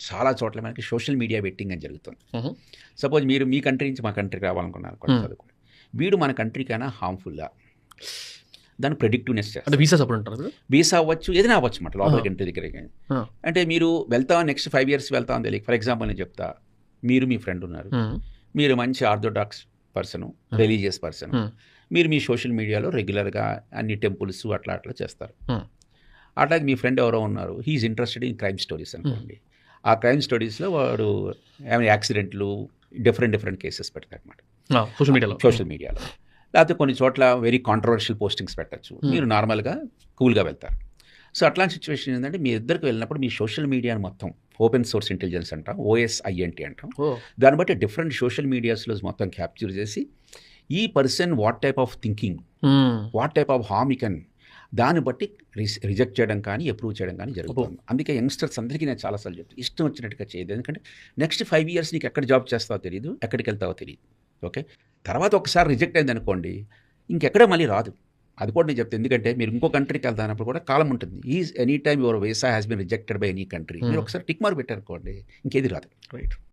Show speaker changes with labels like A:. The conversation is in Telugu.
A: చాలా చోట్ల మనకి సోషల్ మీడియా బెట్టింగ్ అని జరుగుతుంది.
B: మ్మ్.
A: సపోజ్ మీరు మీ కంట్రీ నుంచి మా కంట్రీకి రావాలనుకున్నారు కూడా చదువుకోండి, వీడు మన కంట్రీకైనా హార్మ్ఫుల్లా, దాని ప్రెడిక్టివ్నెస్
B: అంటే
A: చేస్తారు.
B: వీసా సపోర్ట్ ఉంటారు.
A: వీసా అవ్వచ్చు, ఏదైనా అవ్వచ్చు అన్నమాట లోపలికి ఎంట్రీ దగ్గరికి. అంటే మీరు వెళ్తాం నెక్స్ట్ 5 years వెళ్తాం తెలియదు. ఫర్ ఎగ్జాంపుల్ నేను చెప్తా, మీరు మీ ఫ్రెండ్ ఉన్నారు, మీరు మంచి ఆర్థోడాక్స్ పర్సన్, రిలీజియస్ పర్సన్, మీరు మీ సోషల్ మీడియాలో రెగ్యులర్గా అన్ని టెంపుల్స్ అట్లా చేస్తారు. అట్లాగే మీ ఫ్రెండ్ ఎవరో ఉన్నారు, he's interested in crime stories అనుకోండి. ఆ క్రైమ్ స్టోరీస్లో వాడు ఏమైనా యాక్సిడెంట్లు డిఫరెంట్ కేసెస్ పెడతారు అనమాట సోషల్ మీడియాలో. లేకపోతే కొన్ని చోట్ల వెరీ కాంట్రవర్షియల్ పోస్టింగ్స్ పెట్టచ్చు, మీరు నార్మల్గా కూల్గా వెళ్తారు. సో అట్లాంటి సిచ్యువేషన్ ఏంటంటే మీ ఇద్దరికి వెళ్ళినప్పుడు మీ సోషల్ మీడియాని మొత్తం ఓపెన్ సోర్స్ ఇంటెలిజెన్స్ అంటాం, OSINT అంటాం. దాన్ని బట్టి డిఫరెంట్ సోషల్ మీడియాస్లో మొత్తం క్యాప్చర్ చేసి ఈ person what type of thinking, what type of harm can, దాన్ని బట్టి రిజెక్ట్ చేయడం కానీ అప్రూవ్ చేయడం కానీ జరుగుతుంది. అందుకే యంగ్స్టర్స్ అందరికీ నేను చాలాసార్లు చెప్తాను, ఇష్టం వచ్చినట్టుగా చేయదు. ఎందుకంటే నెక్స్ట్ 5 years నీకు ఎక్కడ జాబ్ చేస్తావో తెలియదు, ఎక్కడికి వెళ్తావో తెలియదు. ఓకే, తర్వాత ఒకసారి రిజెక్ట్ అయింది అనుకోండి, ఇంకెక్కడ మళ్ళీ రాదు. అది కూడా నేను చెప్తాను. ఎందుకంటే మీరు ఇంకో కంట్రీకి వెళ్తానప్పుడు కూడా కాలం ఉంటుంది. Any time your visa has been rejected by any country, మీరు ఒకసారి టిక్ మార్క్ పెట్టారనుకోండి, ఇంకేది రాదు.
B: రైట్.